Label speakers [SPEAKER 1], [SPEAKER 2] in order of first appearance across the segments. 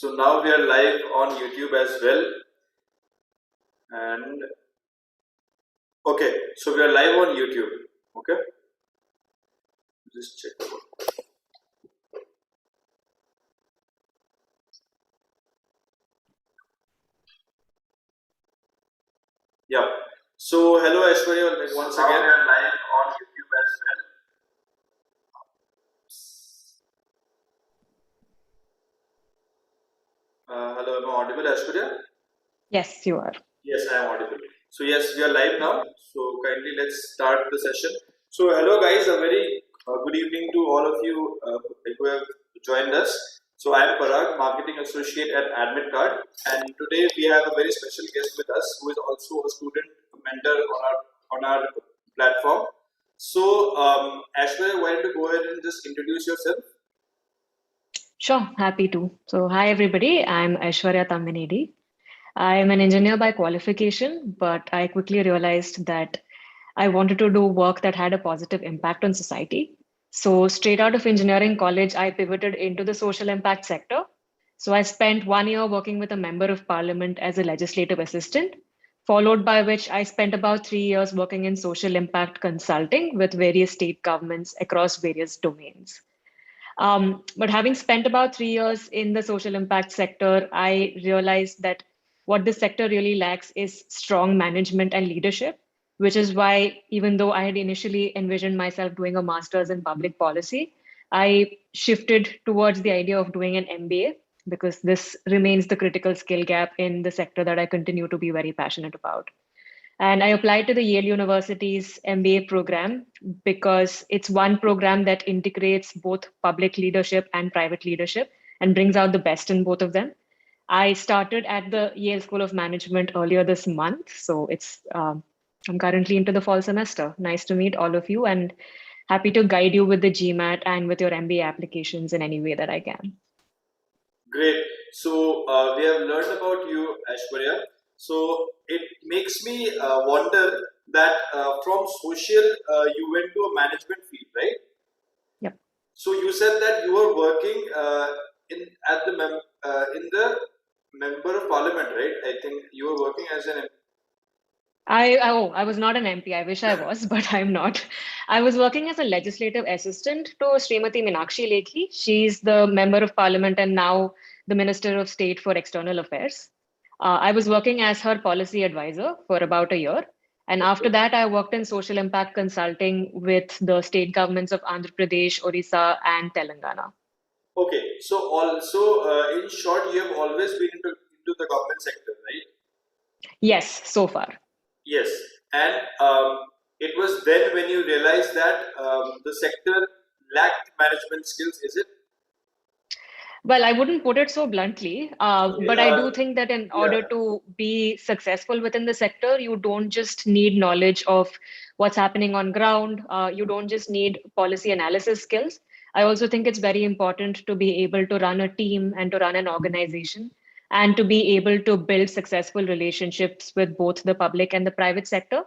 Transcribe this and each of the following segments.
[SPEAKER 1] So now we are live on YouTube as well. And okay, so we are live on YouTube. Okay, just check. Yeah. So hello Aishwarya once again. Now we are live on YouTube as well. Hello, am I audible, Aishwarya?
[SPEAKER 2] Yes, you are.
[SPEAKER 1] Yes, I am audible. So yes, we are live now. So kindly let's start the session. So hello guys, a very good evening to all of you who have joined us. So I am Parag, Marketing Associate at AdmitCard, and today we have a very special guest with us who is also a student mentor on our platform. So Aishwarya, why don't you go ahead and just introduce yourself?
[SPEAKER 2] Sure, happy to. So, hi everybody, I'm Aishwarya Tamminedi. I am an engineer by qualification, but I quickly realized that I wanted to do work that had a positive impact on society. So, straight out of engineering college, I pivoted into the social impact sector. So, I spent 1 year working with a member of parliament as a legislative assistant, followed by which I spent about 3 years working in social impact consulting with various state governments across various domains. But having spent about 3 years in the social impact sector, I realized that what this sector really lacks is strong management and leadership, which is why, even though I had initially envisioned myself doing a master's in public policy, I shifted towards the idea of doing an MBA because this remains the critical skill gap in the sector that I continue to be very passionate about. And I applied to the Yale University's MBA program because it's one program that integrates both public leadership and private leadership and brings out the best in both of them. I started at the Yale School of Management earlier this month. So I'm currently into the fall semester. Nice to meet all of you and happy to guide you with the GMAT and with your MBA applications in any way that I can.
[SPEAKER 1] Great. So we have learned about you, Aishwarya. So it makes me wonder that from social, you went to a management field, right?
[SPEAKER 2] Yep.
[SPEAKER 1] So you said that you were working in at the in the member of parliament, right? I think you were working as an
[SPEAKER 2] I was not an MP. I wish I was, but I'm not. I was working as a legislative assistant to Srimati Meenakshi Lekhi. She's the member of parliament and now the Minister of State for External Affairs. I was working as her policy advisor for about a year. And after that, I worked in social impact consulting with the state governments of Andhra Pradesh, Orissa, and Telangana.
[SPEAKER 1] Okay. So also, in short, you have always been into the government sector, right?
[SPEAKER 2] Yes, so far.
[SPEAKER 1] Yes, and it was then when you realized that the sector lacked management skills, is it?
[SPEAKER 2] Well, I wouldn't put it so bluntly,
[SPEAKER 1] Okay,
[SPEAKER 2] but I do think that in
[SPEAKER 1] yeah.
[SPEAKER 2] order to be successful within the sector, you don't just need knowledge of what's happening on ground. You don't just need policy analysis skills. I also think it's very important to be able to run a team and to run an organization and to be able to build successful relationships with both the public and the private sector.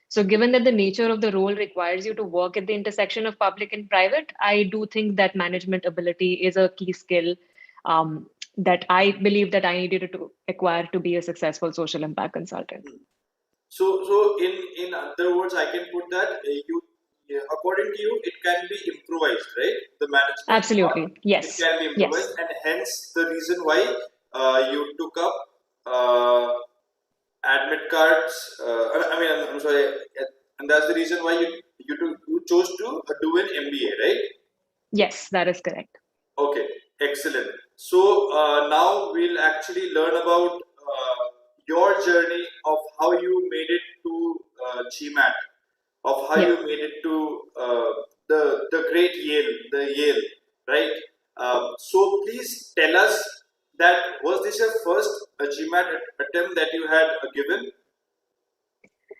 [SPEAKER 2] So, given that the nature of the role requires you to work at the intersection of public and private, I do think that management ability is a key skill that I believe that I needed to acquire to be a successful social impact consultant.
[SPEAKER 1] So in other words, I can put that you, yeah, according to you, it can be improvised, right? The management part,
[SPEAKER 2] Absolutely.
[SPEAKER 1] it
[SPEAKER 2] Yes.
[SPEAKER 1] can be improvised,
[SPEAKER 2] Yes.
[SPEAKER 1] and hence the reason why you took up admit cards. I mean, I'm sorry, and that's the reason why you chose to do an MBA, right?
[SPEAKER 2] Yes, that is correct.
[SPEAKER 1] Okay, excellent. So now we'll actually learn about your journey of how you made it to GMAT, of how you
[SPEAKER 2] Yep.
[SPEAKER 1] made it to the great Yale, the Yale, right? So please tell us that was this your first GMAT attempt that you had given?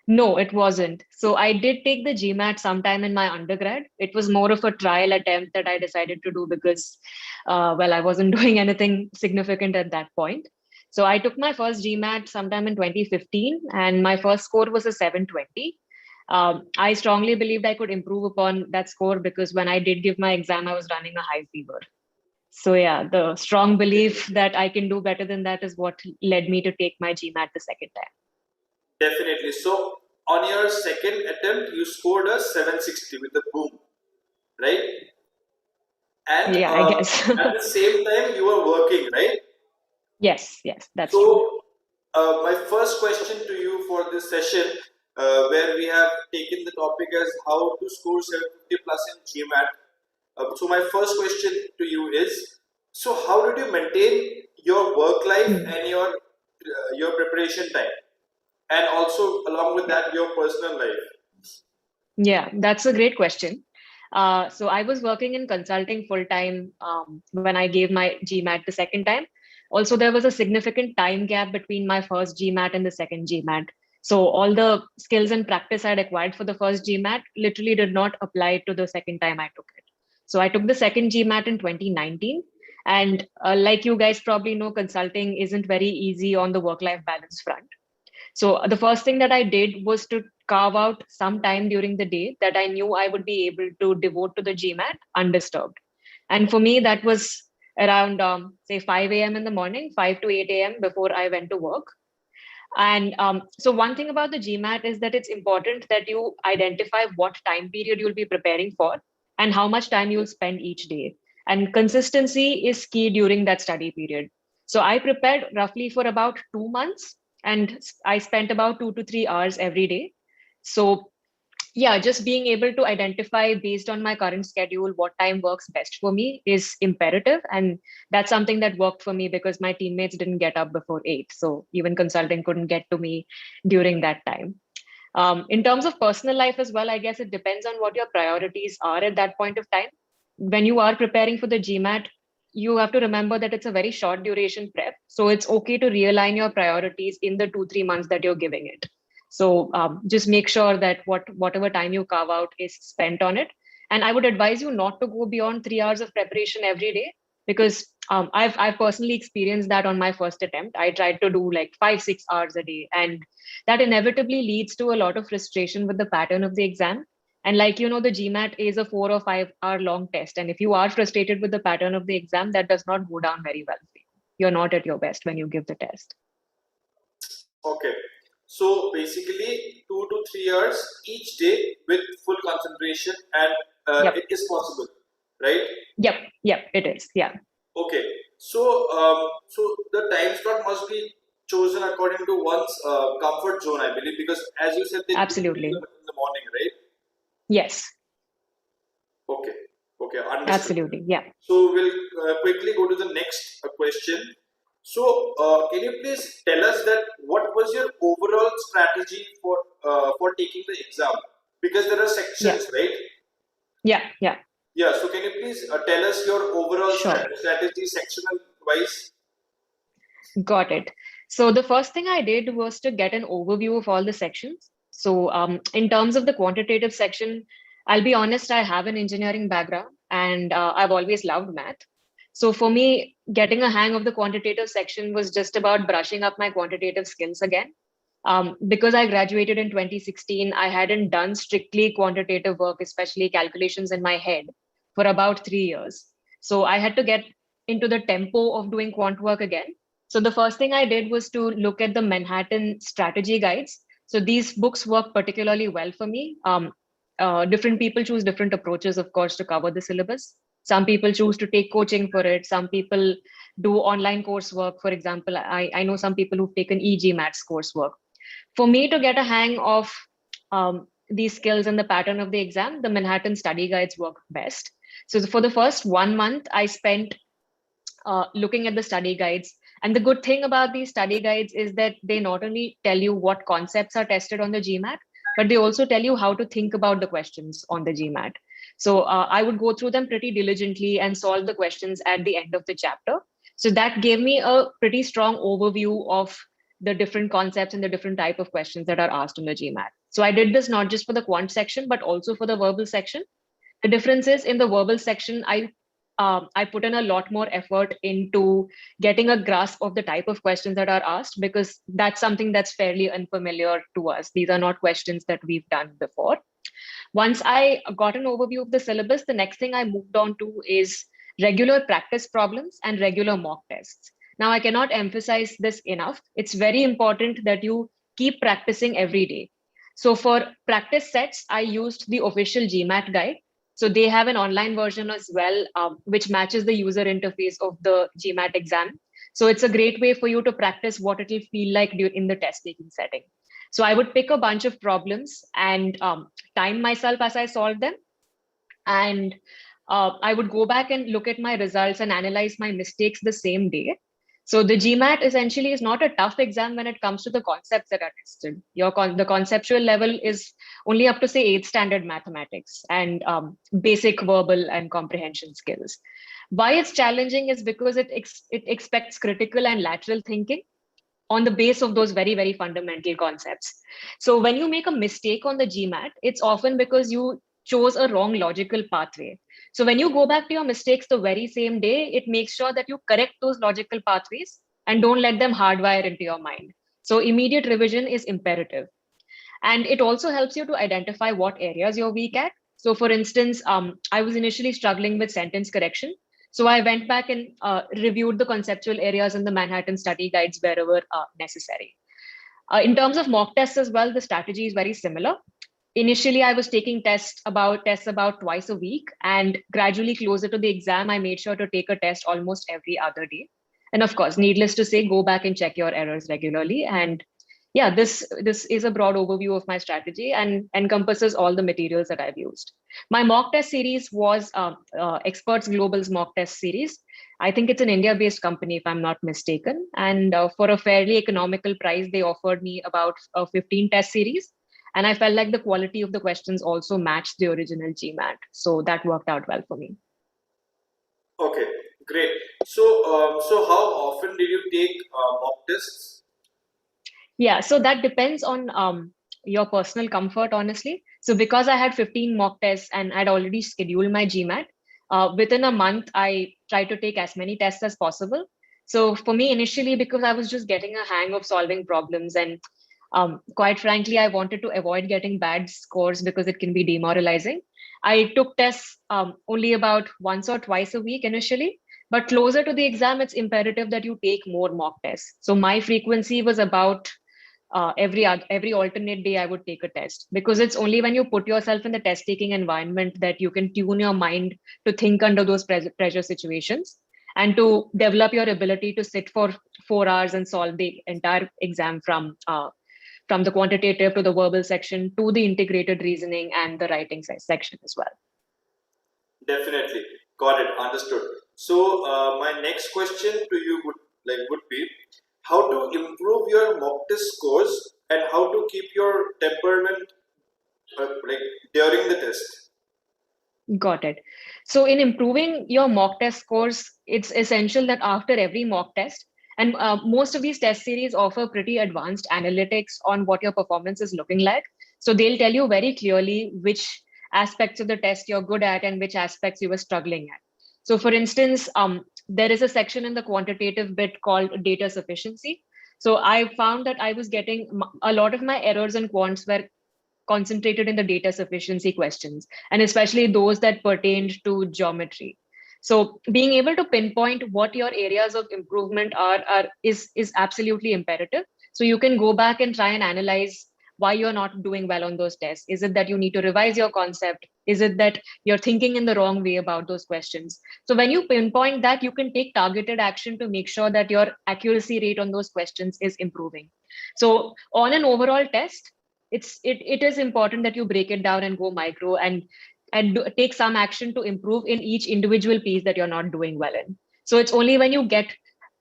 [SPEAKER 2] No, it wasn't. So I did take the GMAT sometime in my undergrad. It was more of a trial attempt that I decided to do because, well, I wasn't doing anything significant at that point. So I took my first GMAT sometime in 2015, and my first score was a 720. I strongly believed I could improve upon that score because when I did give my exam, I was running a high fever. So yeah, the strong belief that I can do better than that is what led me to take my GMAT the second time.
[SPEAKER 1] Definitely. So on your second attempt, you scored a 760 with the boom, right? And
[SPEAKER 2] Yeah, I guess.
[SPEAKER 1] at the same time, you were working, right?
[SPEAKER 2] Yes, that's true.
[SPEAKER 1] So, my first question to you for this session, where we have taken the topic as how to score 750 plus in GMAT. So, my first question to you is, so how did you maintain your work life
[SPEAKER 2] Hmm.
[SPEAKER 1] and your preparation time, and also along with
[SPEAKER 2] Yeah.
[SPEAKER 1] that your personal life?
[SPEAKER 2] Yeah, that's a great question. So I was working in consulting full time when I gave my GMAT the second time. Also, there was a significant time gap between my first GMAT and the second GMAT. So all the skills and practice I'd acquired for the first GMAT literally did not apply to the second time I took it. So I took the second GMAT in 2019. And like you guys probably know, consulting isn't very easy on the work-life balance front. So the first thing that I did was to carve out some time during the day that I knew I would be able to devote to the GMAT undisturbed. And for me, that was around, say, 5 a.m. in the morning, 5 to 8 a.m. before I went to work. And so, one thing about the GMAT is that it's important that you identify what time period you'll be preparing for and how much time you'll spend each day. And consistency is key during that study period. So, I prepared roughly for about 2 months and I spent about 2 to 3 hours every day. So, yeah, just being able to identify based on my current schedule what time works best for me is imperative. And that's something that worked for me because my teammates didn't get up before 8. So even consulting couldn't get to me during that time. In terms of personal life as well, I guess it depends on what your priorities are at that point of time. When you are preparing for the GMAT, you have to remember that it's a very short duration prep. So it's okay to realign your priorities in the 2, 3 months that you're giving it. So just make sure that whatever time you carve out is spent on it. And I would advise you not to go beyond 3 hours of preparation every day because I've personally experienced that on my first attempt. I tried to do like 5, 6 hours a day, and that inevitably leads to a lot of frustration with the pattern of the exam. And like you know, the GMAT is a 4 or 5 hour long test, and if you are frustrated with the pattern of the exam, that does not go down very well for you. You're not at your best when you give the test.
[SPEAKER 1] Okay. So basically, 2 to 3 hours each day with full concentration, and
[SPEAKER 2] Yep,
[SPEAKER 1] it is possible, right?
[SPEAKER 2] yep, it is. Yeah,
[SPEAKER 1] Okay. So, so the time slot must be chosen according to one's comfort zone, I believe, because as you said, that you do
[SPEAKER 2] absolutely.
[SPEAKER 1] in the morning, right?
[SPEAKER 2] Yes,
[SPEAKER 1] Okay. Okay, understood.
[SPEAKER 2] absolutely. Yeah.
[SPEAKER 1] So we'll quickly go to the next question. So, can you please tell us that what was your overall strategy for taking the exam? Because there are
[SPEAKER 2] Yeah,
[SPEAKER 1] sections, right?
[SPEAKER 2] yeah,
[SPEAKER 1] Yeah. So, can you please tell us your overall
[SPEAKER 2] sure.
[SPEAKER 1] strategy sectional wise?
[SPEAKER 2] Got it. So the first thing I did was to get an overview of all the sections. So in terms of the quantitative section, I'll be honest, I have an engineering background and I've always loved math. So for me, getting a hang of the quantitative section was just about brushing up my quantitative skills again. Because I graduated in 2016, I hadn't done strictly quantitative work, especially calculations in my head, for about 3 years. So I had to get into the tempo of doing quant work again. So the first thing I did was to look at the Manhattan strategy guides. So these books work particularly well for me. Different people choose different approaches, of course, to cover the syllabus. Some people choose to take coaching for it. Some people do online coursework. For example, I know some people who've taken EGMATS coursework. For me to get a hang of these skills and the pattern of the exam, the Manhattan study guides work best. So for the first 1 month, I spent looking at the study guides. And the good thing about these study guides is that they not only tell you what concepts are tested on the GMAT, but they also tell you how to think about the questions on the GMAT. So I would go through them pretty diligently and solve the questions at the end of the chapter. So that gave me a pretty strong overview of the different concepts and the different type of questions that are asked on the GMAT. So I did this not just for the quant section, but also for the verbal section. The difference is in the verbal section, I put in a lot more effort into getting a grasp of the type of questions that are asked because that's something that's fairly unfamiliar to us. These are not questions that we've done before. Once I got an overview of the syllabus, the next thing I moved on to is regular practice problems and regular mock tests. Now, I cannot emphasize this enough. It's very important that you keep practicing every day. So for practice sets, I used the official GMAT guide. So they have an online version as well, which matches the user interface of the GMAT exam. So it's a great way for you to practice what it will feel like in the test taking setting. So I would pick a bunch of problems and time myself as I solve them. And I would go back and look at my results and analyze my mistakes the same day. So the GMAT essentially is not a tough exam when it comes to the concepts that are tested. The conceptual level is only up to say 8th standard mathematics and basic verbal and comprehension skills. Why it's challenging is because it expects critical and lateral thinking on the base of those very, very fundamental concepts. So when you make a mistake on the GMAT, it's often because you chose a wrong logical pathway. So when you go back to your mistakes the very same day, it makes sure that you correct those logical pathways and don't let them hardwire into your mind. So immediate revision is imperative. And it also helps you to identify what areas you're weak at. So for instance, I was initially struggling with sentence correction. So I went back and reviewed the conceptual areas in the Manhattan study guides wherever necessary. In terms of mock tests as well, the strategy is very similar. Initially, I was taking tests about twice a week, and gradually closer to the exam, I made sure to take a test almost every other day. And of course, needless to say, go back and check your errors regularly. And yeah, this is a broad overview of my strategy and encompasses all the materials that I've used. My mock test series was Experts Global's mock test series. I think it's an India-based company, if I'm not mistaken. And for a fairly economical price, they offered me about a 15 test series. And I felt like the quality of the questions also matched the original GMAT. So that worked out well for me.
[SPEAKER 1] Okay, great. So, so how often did you take mock tests?
[SPEAKER 2] Yeah, so that depends on your personal comfort, honestly. So because I had 15 mock tests and I'd already scheduled my GMAT, within a month, I tried to take as many tests as possible. So for me, initially, because I was just getting a hang of solving problems and quite frankly, I wanted to avoid getting bad scores because it can be demoralizing. I took tests only about once or twice a week initially, but closer to the exam, it's imperative that you take more mock tests. So my frequency was about every alternate day I would take a test, because it's only when you put yourself in the test taking environment that you can tune your mind to think under those pressure situations and to develop your ability to sit for 4 hours and solve the entire exam from the quantitative to the verbal section to the integrated reasoning and the writing section as well.
[SPEAKER 1] Definitely, got it, understood. So, my next question to you would be how to improve your mock test scores and how to keep your temperament like during the test.
[SPEAKER 2] Got it. So in improving your mock test scores, it's essential that after every mock test, and most of these test series offer pretty advanced analytics on what your performance is looking like. So they'll tell you very clearly which aspects of the test you're good at and which aspects you were struggling at. So for instance, there is a section in the quantitative bit called data sufficiency. So I found that I was getting a lot of my errors in quants were concentrated in the data sufficiency questions, and especially those that pertained to geometry. So being able to pinpoint what your areas of improvement is absolutely imperative. So you can go back and try and analyze why you're not doing well on those tests. Is it that you need to revise your concept? Is it that you're thinking in the wrong way about those questions? So when you pinpoint that, you can take targeted action to make sure that your accuracy rate on those questions is improving. So on an overall test, it is important that you break it down and go micro and take some action to improve in each individual piece that you're not doing well in. So it's only when you get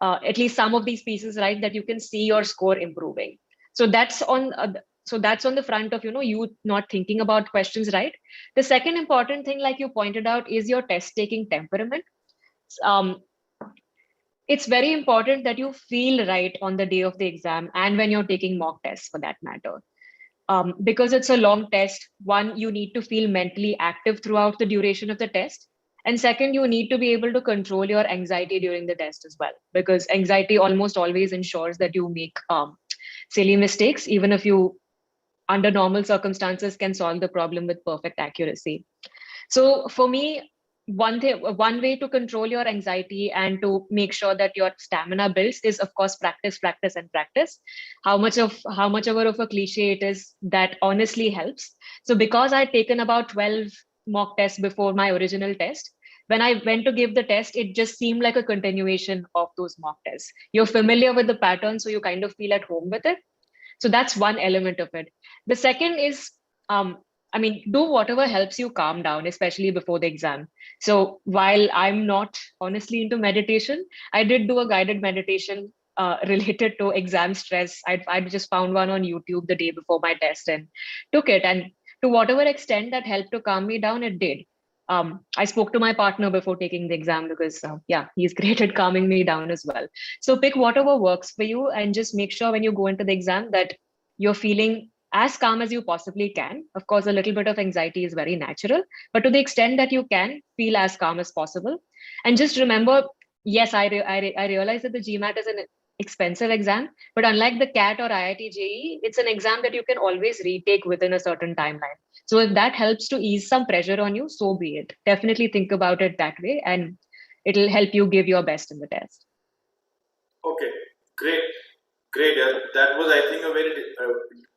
[SPEAKER 2] at least some of these pieces right that you can see your score improving. So that's on the front of you not thinking about questions right. The second important thing, like you pointed out, is your test taking temperament. um, it's very important that you feel right on the day of the exam and when you're taking mock tests for that matter. Because it's a long test, one, you need to feel mentally active throughout the duration of the test. And second, you need to be able to control your anxiety during the test as well, because anxiety almost always ensures that you make silly mistakes, even if you, under normal circumstances, can solve the problem with perfect accuracy. So for me, one way to control your anxiety and to make sure that your stamina builds is, of course, practice, practice, and practice. How much ever of a cliche it is, that honestly helps. So because I'd taken about 12 mock tests before my original test, when I went to give the test, it just seemed like a continuation of those mock tests. You're familiar with the pattern, so you kind of feel at home with it. So that's one element of it. The second is, um, I mean, do whatever helps you calm down, especially before the exam. So while I'm not honestly into meditation, I did do a guided meditation related to exam stress. I just found one on YouTube the day before my test and took it. And to whatever extent that helped to calm me down, it did. I spoke to my partner before taking the exam because, yeah, he's great at calming me down as well. So pick whatever works for you and just make sure when you go into the exam that you're feeling as calm as you possibly can. Of course, a little bit of anxiety is very natural, but to the extent that you can, feel as calm as possible. And just remember, yes, I realize that the GMAT is an expensive exam, but unlike the CAT or IIT JEE, it's an exam that you can always retake within a certain timeline. So if that helps to ease some pressure on you, so be it. Definitely think about it that way, and it'll help you give your best in the test.
[SPEAKER 1] Okay, great, great. That was, I think, a very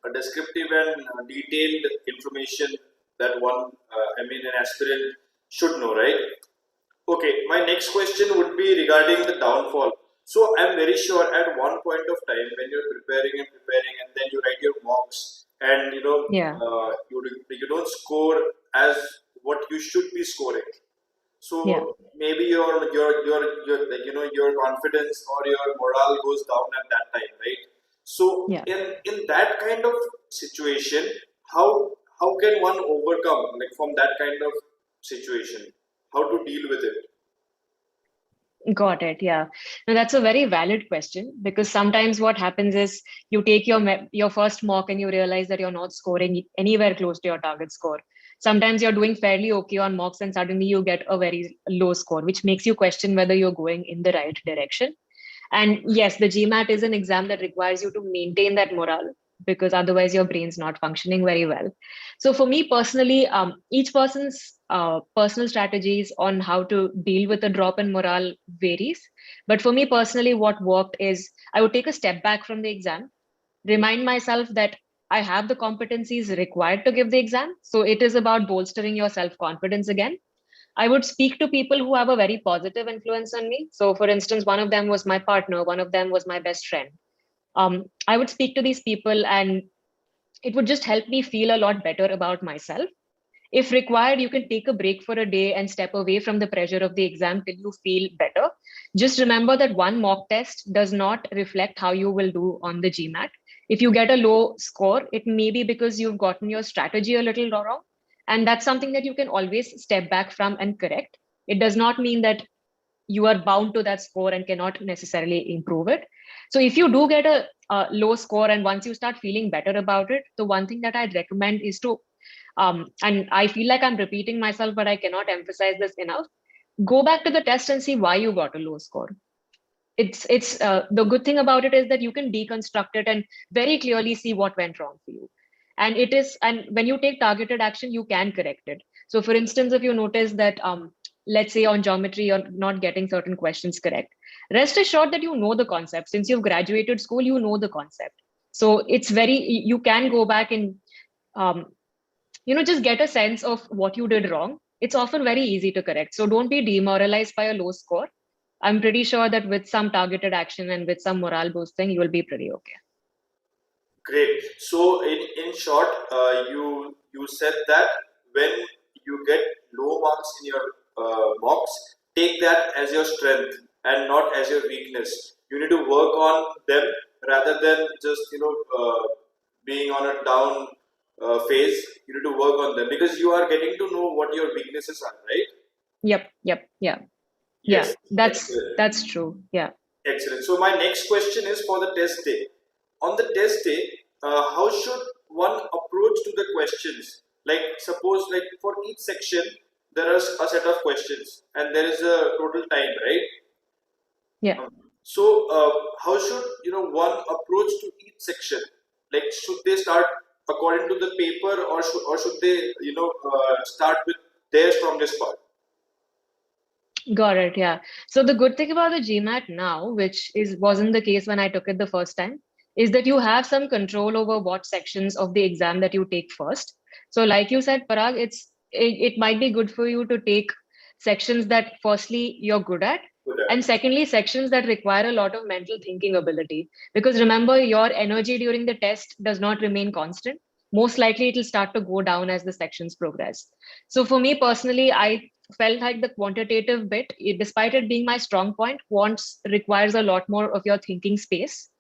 [SPEAKER 1] a descriptive and detailed information that one, I mean, an aspirant should know, right? Okay, my next question would be regarding the downfall. So I'm very sure at one point of time when you're preparing and then you write your mocks and
[SPEAKER 2] Yeah,
[SPEAKER 1] you don't score as what you should be scoring.
[SPEAKER 2] yeah,
[SPEAKER 1] So maybe your like your confidence or your morale goes down at that time, right? So
[SPEAKER 2] yeah.
[SPEAKER 1] in that kind of situation, how can one overcome like from that kind of situation? How to deal with it?
[SPEAKER 2] Got it. Yeah. Now that's a very valid question because sometimes what happens is you take your first mock and you realize that you're not scoring anywhere close to your target score. Sometimes you're doing fairly okay on mocks and suddenly you get a very low score, which makes you question whether you're going in the right direction. And yes, the GMAT is an exam that requires you to maintain that morale because otherwise your brain's not functioning very well. So for me personally, each person's personal strategies on how to deal with a drop in morale varies. But for me personally, what worked is I would take a step back from the exam, remind myself that I have the competencies required to give the exam. So it is about bolstering your self confidence again. I would speak to people who have a very positive influence on me. So, for instance, one of them was my partner, one of them was my best friend. I would speak to these people, and it would just help me feel a lot better about myself. If required, you can take a break for a day and step away from the pressure of the exam till you feel better. Just remember that one mock test does not reflect how you will do on the GMAT. If you get a low score, it may be because you've gotten your strategy a little wrong. And that's something that you can always step back from and correct. It does not mean that you are bound to that score and cannot necessarily improve it. So if you do get a low score and once you start feeling better about it, the one thing that I'd recommend is to and I feel like I'm repeating myself, but I cannot emphasize this enough. Go back to the test and see why you got a low score. It's the good thing about it is that you can deconstruct it and very clearly see what went wrong for you. And when you take targeted action, you can correct it. So, for instance, if you notice that let's say on geometry you're not getting certain questions correct, rest assured that you know the concept. Since you've graduated school, you know the concept. So it's very you can go back and um, just get a sense of what you did wrong. It's often very easy to correct. So don't be demoralized by a low score. I'm pretty sure that with some targeted action and with some morale boosting, you will be pretty okay.
[SPEAKER 1] Great. So in short, you said that when you get low marks in your mocks, take that as your strength and not as your weakness. You need to work on them rather than just being on a down phase. You need to work on them because you are getting to know what your weaknesses are, right?
[SPEAKER 2] Yep, yeah, yeah.
[SPEAKER 1] Yes. Excellent.
[SPEAKER 2] That's true. Yeah.
[SPEAKER 1] Excellent. So my next question is for the test day. On the test day, how should one approach to the questions? Like suppose like for each section there is a set of questions and there is a total time, right?
[SPEAKER 2] Yeah.
[SPEAKER 1] So how should one approach to each section? Like should they start according to the paper or should they start with their strongest part?
[SPEAKER 2] Got it. Yeah. So the good thing about the GMAT now, which wasn't the case when I took it the first time, is that you have some control over what sections of the exam that you take first. So, like you said, Parag, it might be good for you to take sections that firstly you're good at,
[SPEAKER 1] Good
[SPEAKER 2] and
[SPEAKER 1] at.
[SPEAKER 2] secondly sections that require a lot of mental thinking ability. Because remember, your energy during the test does not remain constant. Most likely, it will start to go down as the sections progress. So for me personally, I felt like the quantitative bit, despite it being my strong point, quants requires a lot more of your thinking space,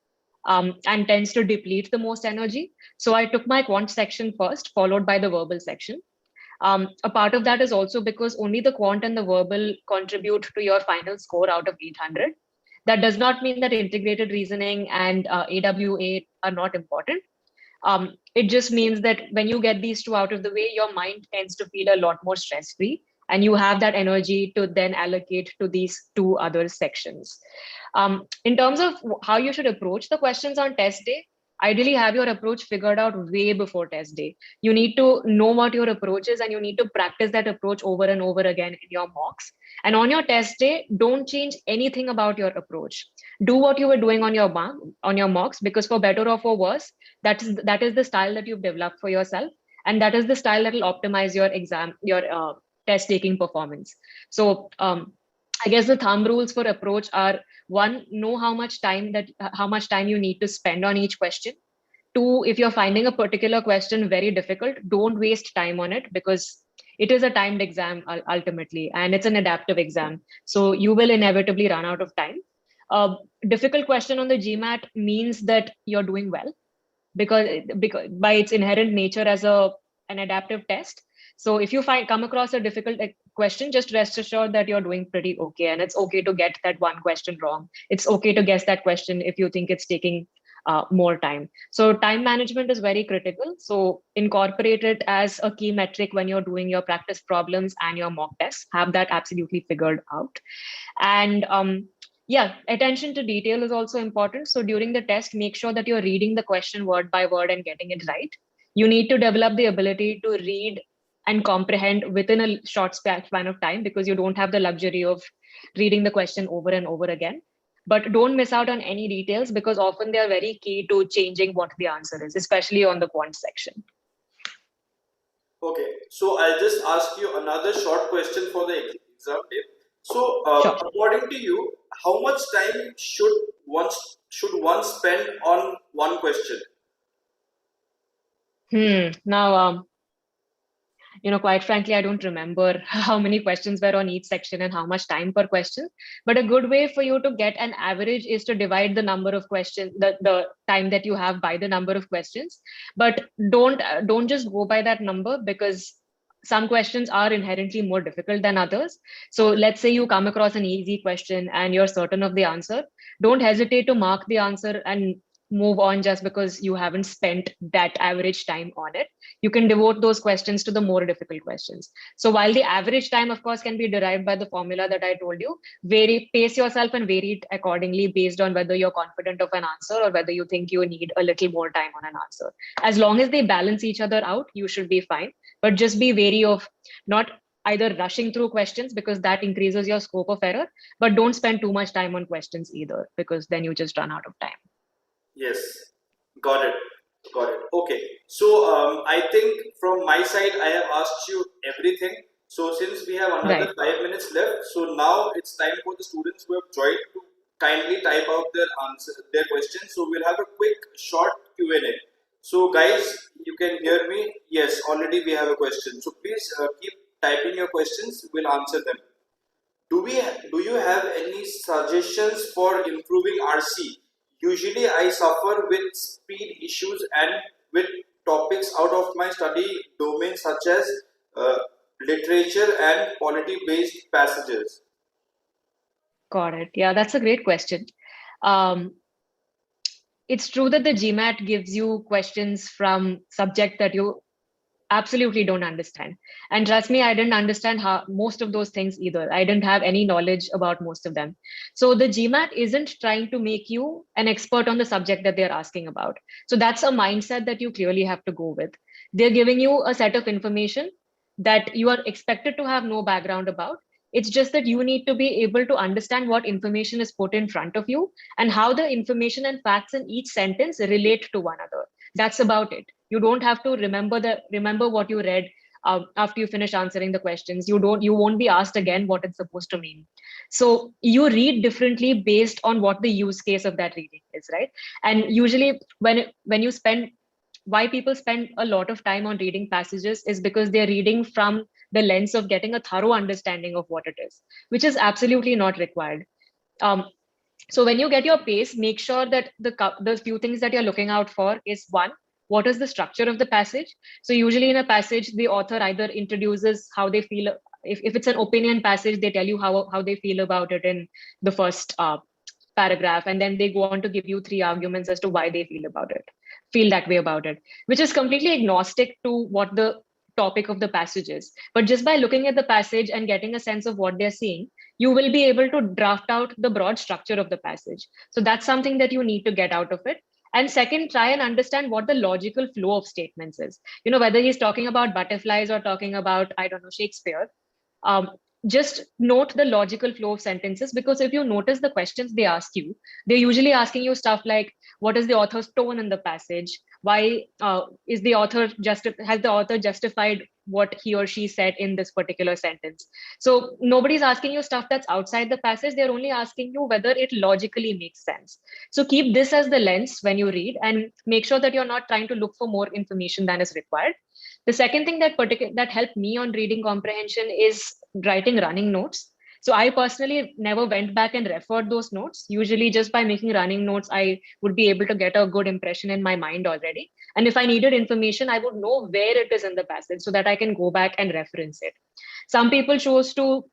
[SPEAKER 2] and tends to deplete the most energy. So I took my quant section first, followed by the verbal section. A part of that is also because only the quant and the verbal contribute to your final score out of 800. That does not mean that integrated reasoning and AWA are not important. It just means that when you get these two out of the way, your mind tends to feel a lot more stress free, and you have that energy to then allocate to these two other sections. In terms of how you should approach the questions on test day, ideally have your approach figured out way before test day. You need to know what your approach is, and you need to practice that approach over and over again in your mocks. And on your test day, don't change anything about your approach. Do what you were doing on your mocks, because for better or for worse, that is the style that you've developed for yourself, and that is the style that will optimize your test taking performance. So I guess the thumb rules for approach are: one, know how much time you need to spend on each question. Two, if you're finding a particular question very difficult, don't waste time on it, because it is a timed exam ultimately, and it's an adaptive exam. So you will inevitably run out of time. A difficult question on the GMAT means that you're doing well, because by its inherent nature as an adaptive test. So if you come across a difficult question, just rest assured that you're doing pretty okay, and it's okay to get that one question wrong. It's okay to guess that question if you think it's taking more time. So time management is very critical. So incorporate it as a key metric when you're doing your practice problems and your mock tests. Have that absolutely figured out. And yeah, attention to detail is also important. So during the test, make sure that you're reading the question word by word and getting it right. You need to develop the ability to read and comprehend within a short span of time, because you don't have the luxury of reading the question over and over again. But don't miss out on any details, because often they are very key to changing what the answer is, especially on the quant section.
[SPEAKER 1] Okay, so I'll just ask you another short question for the exam day. So,
[SPEAKER 2] Sure.
[SPEAKER 1] according to you, how much time should one spend on one question?
[SPEAKER 2] Now, quite frankly, I don't remember how many questions were on each section and how much time per question. But a good way for you to get an average is to divide the number of questions, the time that you have, by the number of questions. But don't just go by that number, because some questions are inherently more difficult than others. So let's say you come across an easy question and you're certain of the answer. Don't hesitate to mark the answer and move on just because you haven't spent that average time on it. You can devote those questions to the more difficult questions. So while the average time, of course, can be derived by the formula that I told you, pace yourself and vary it accordingly based on whether you're confident of an answer or whether you think you need a little more time on an answer. As long as they balance each other out, you should be fine. But just be wary of not either rushing through questions, because that increases your scope of error, but don't spend too much time on questions either, because then you just run out of time.
[SPEAKER 1] Yes, got it. Got it. Okay. So I think from my side, I have asked you everything. So since we have another
[SPEAKER 2] Right.
[SPEAKER 1] 5 minutes left, so now it's time for the students who have joined to kindly type out their answer, their questions. So we'll have a quick, short Q&A. So guys, you can hear me. Yes, already we have a question. So please keep typing your questions. We'll answer them. Do you have any suggestions for improving RC? Usually I suffer with speed issues and with topics out of my study domain, such as uh, literature and polity based passages.
[SPEAKER 2] Got it. Yeah, that's a great question. Um, it's true that the GMAT gives you questions from subject that you absolutely don't understand. And trust me, I didn't understand how most of those things either. I didn't have any knowledge about most of them. So the GMAT isn't trying to make you an expert on the subject that they're asking about. So that's a mindset that you clearly have to go with. They're giving you a set of information that you are expected to have no background about. It's just that you need to be able to understand what information is put in front of you and how the information and facts in each sentence relate to one another. That's about it. You don't have to remember what you read after you finish answering the questions. You won't be asked again what it's supposed to mean. So you read differently based on what the use case of that reading is, right? And usually when you spend why people spend a lot of time on reading passages is because they're reading from the lens of getting a thorough understanding of what it is, which is absolutely not required. Um, so when you get your pace, make sure that the few things that you're looking out for is one, what is the structure of the passage? So usually in a passage, the author either introduces how they feel. If it's an opinion passage, they tell you how they feel about it in the first paragraph, and then they go on to give you three arguments as to why they feel that way about it, which is completely agnostic to what the topic of the passage is. But just by looking at the passage and getting a sense of what they're seeing, you will be able to draft out the broad structure of the passage. So that's something that you need to get out of it. And second, try and understand what the logical flow of statements is. Whether he's talking about butterflies or talking about, I don't know, Shakespeare. um, just note the logical flow of sentences, because if you notice the questions they ask you, they're usually asking you stuff like, what is the author's tone in the passage? Why is the author has the author justified what he or she said in this particular sentence? So nobody's asking you stuff that's outside the passage. They're only asking you whether it logically makes sense. So keep this as the lens when you read, and make sure that you're not trying to look for more information than is required. The second thing that helped me on reading comprehension is writing running notes. So I personally never went back and referred those notes. Usually just by making running notes, I would be able to get a good impression in my mind already. And if I needed information, I would know where it is in the passage so that I can go back and reference it. Some people chose to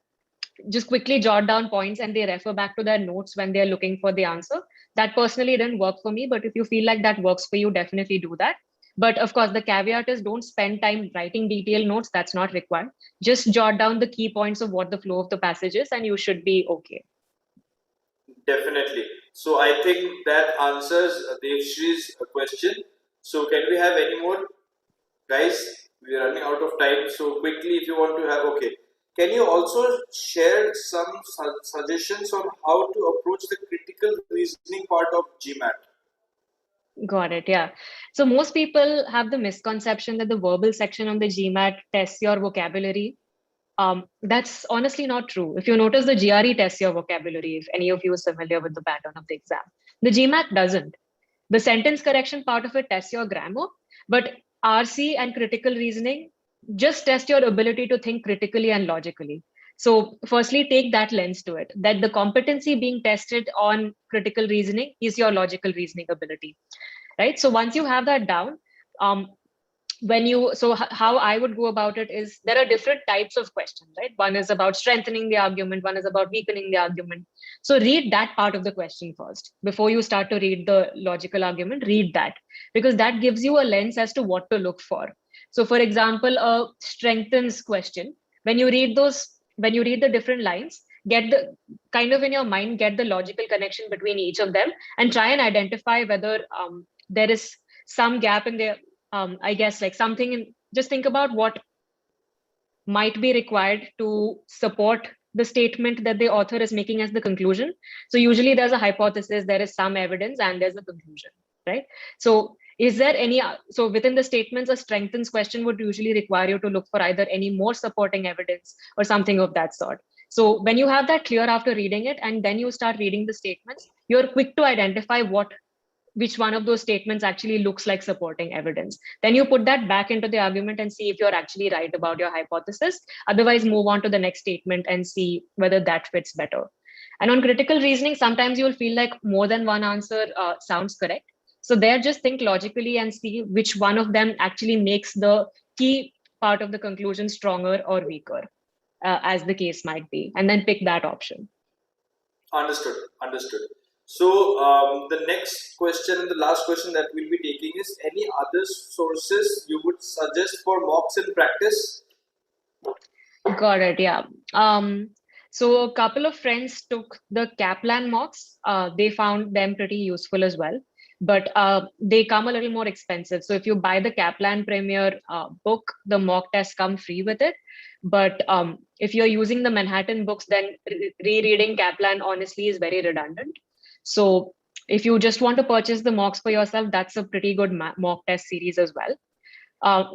[SPEAKER 2] just quickly jot down points and they refer back to their notes when they're looking for the answer. That personally didn't work for me, but if you feel like that works for you, definitely do that. But of course, the caveat is don't spend time writing detailed notes. That's not required. Just jot down the key points of what the flow of the passage is, and you should be okay.
[SPEAKER 1] Definitely. So I think that answers Devshri's question. So can we have any more, guys? We are running out of time. So quickly, if you want to have, okay. Can you also share some suggestions on how to approach the critical reasoning part of GMAT?
[SPEAKER 2] Got it. Yeah. So most people have the misconception that the verbal section of the GMAT tests your vocabulary. That's honestly not true. If you notice, the GRE tests your vocabulary, if any of you is familiar with the pattern of the exam. The GMAT doesn't. The sentence correction part of it tests your grammar, but RC and critical reasoning just test your ability to think critically and logically. So, firstly, take that lens to it, that the competency being tested on critical reasoning is your logical reasoning ability, right? So, once you have that down, um, how I would go about it is there are different types of questions, right? One is about strengthening the argument, one is about weakening the argument. So read that part of the question first before you start to read the logical argument. Read that, because that gives you a lens as to what to look for. So for example, a strengthens question, when you read the different lines, get the kind of in your mind, get the logical connection between each of them and try and identify whether there is some gap in there. I guess like something just think about what might be required to support the statement that the author is making as the conclusion. So usually there's a hypothesis, there is some evidence, and there's a conclusion, right? So is there any, so within the statements, a strengthens question would usually require you to look for either any more supporting evidence or something of that sort. So when you have that clear after reading it, and then you start reading the statements, you're quick to identify which one of those statements actually looks like supporting evidence. Then you put that back into the argument and see if you're actually right about your hypothesis. Otherwise, move on to the next statement and see whether that fits better. And on critical reasoning, sometimes you'll feel like more than one answer sounds correct. So there, just think logically and see which one of them actually makes the key part of the conclusion stronger or weaker, as the case might be, and then pick that option.
[SPEAKER 1] Understood. Understood. So the next question and the last question that we'll be taking is any other sources you would suggest for mocks in practice?
[SPEAKER 2] Got it. Yeah. So a couple of friends took the Kaplan mocks. They found them pretty useful as well. but they come a little more expensive. So if you buy the Kaplan Premier book, the mock tests come free with it. But if you're using the Manhattan books, then rereading Kaplan honestly is very redundant. So if you just want to purchase the mocks for yourself, that's a pretty good mock test series as well.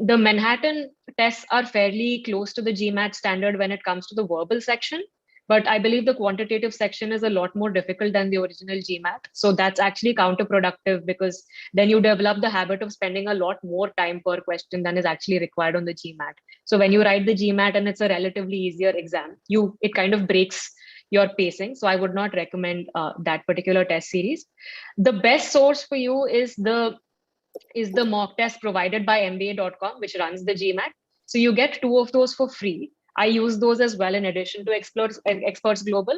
[SPEAKER 2] The Manhattan tests are fairly close to the GMAT standard when it comes to the verbal section, but I believe the quantitative section is a lot more difficult than the original GMAT. So that's actually counterproductive, because then you develop the habit of spending a lot more time per question than is actually required on the GMAT. So when you write the GMAT and it's a relatively easier exam, it kind of breaks your pacing. So I would not recommend that particular test series. The best source for you is the mock test provided by MBA.com, which runs the GMAT. So you get two of those for free. I use those as well in addition to Experts Global.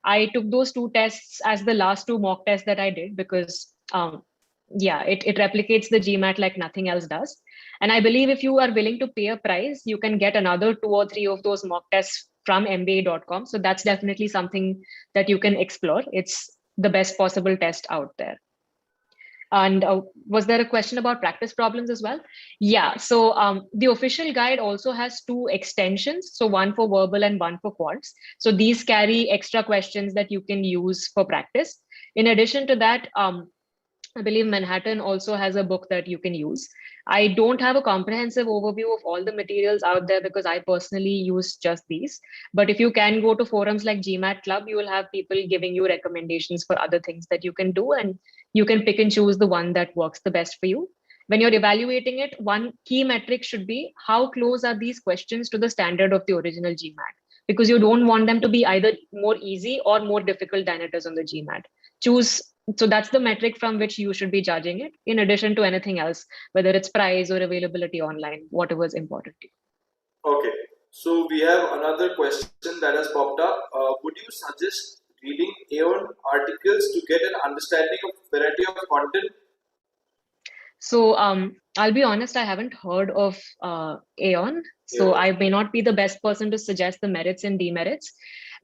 [SPEAKER 2] I took those two tests as the last two mock tests that I did because, yeah, it replicates the GMAT like nothing else does. And I believe if you are willing to pay a price, you can get another two or three of those mock tests from MBA.com. So that's definitely something that you can explore. It's the best possible test out there. And was there a question about practice problems as well? Yeah, so the official guide also has two extensions. So one for verbal and one for quants. So these carry extra questions that you can use for practice. In addition to that, I believe Manhattan also has a book that you can use. I don't have a comprehensive overview of all the materials out there because I personally use just these. But if you can go to forums like GMAT Club, you will have people giving you recommendations for other things that you can do, and you can pick and choose the one that works the best for you. When you're evaluating it, one key metric should be how close are these questions to the standard of the original GMAT, because you don't want them to be either more easy or more difficult than it is on the GMAT. Choose So that's the metric from which you should be judging it, in addition to anything else, whether it's price or availability online, whatever is important to you.
[SPEAKER 1] Okay, so we have another question that has popped up. Would you suggest reading Aeon articles to get an understanding of variety of content?
[SPEAKER 2] So I'll be honest, I haven't heard of Aeon, so
[SPEAKER 1] Aeon.
[SPEAKER 2] I may not be the best person to suggest the merits and demerits.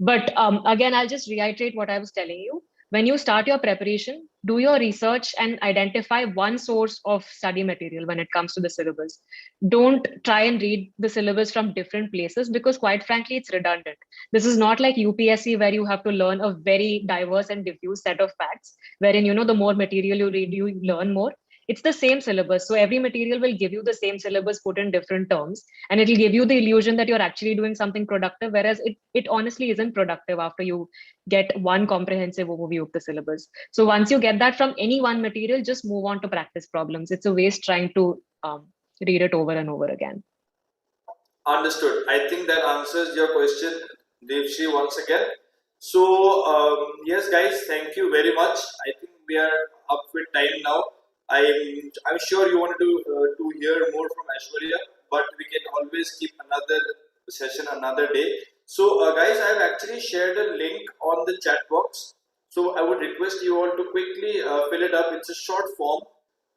[SPEAKER 2] But again, I'll just reiterate what I was telling you. When you start your preparation, do your research and identify one source of study material when it comes to the syllabus. Don't try and read the syllabus from different places because, quite frankly, it's redundant. This is not like UPSC where you have to learn a very diverse and diffuse set of facts, wherein, the more material you read, you learn more. It's the same syllabus. So every material will give you the same syllabus put in different terms, and it'll give you the illusion that you're actually doing something productive, whereas it honestly isn't productive after you get one comprehensive overview of the syllabus. So once you get that from any one material, just move on to practice problems. It's a waste trying to read it over and over again.
[SPEAKER 1] Understood. I think that answers your question, Devshi, once again. So, yes, guys, thank you very much. I think we are up with time now. I'm sure you wanted to hear more from Aishwarya, but we can always keep another session another day. So, guys, I've actually shared a link on the chat box. So, I would request you all to quickly fill it up. It's a short form.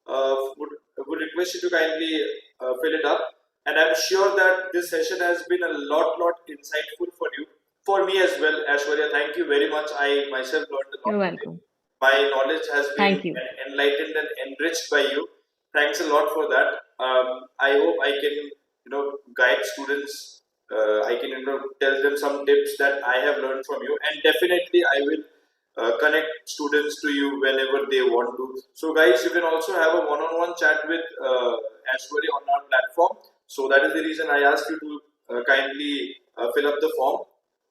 [SPEAKER 1] Would request you to kindly fill it up. And I'm sure that this session has been a lot insightful for you, for me as well. Ashwarya, thank you very much. I myself learned a lot
[SPEAKER 2] You're
[SPEAKER 1] today.
[SPEAKER 2] welcome.
[SPEAKER 1] My knowledge has been
[SPEAKER 2] Thank you.
[SPEAKER 1] enlightened and enriched by you. Thanks a lot for that. I hope I can guide students. I can tell them some tips that I have learned from you, and definitely I will connect students to you whenever they want to. So, guys, you can also have a one-on-one chat with Ashwarya on our platform. So that is the reason I asked you to kindly fill up the form.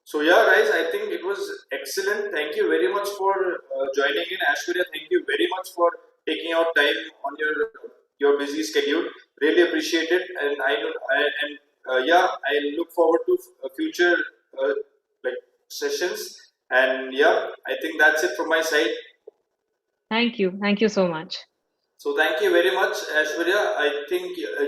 [SPEAKER 1] So yeah, guys, I think it was excellent. Thank you very much for joining in, Ashwarya. Thank you very much for taking out time on your busy schedule. Really appreciate it, and yeah, I look forward to future like sessions. And yeah, I think that's it from my side.
[SPEAKER 2] Thank you. Thank you so much.
[SPEAKER 1] So thank you very much, Ashwarya. I think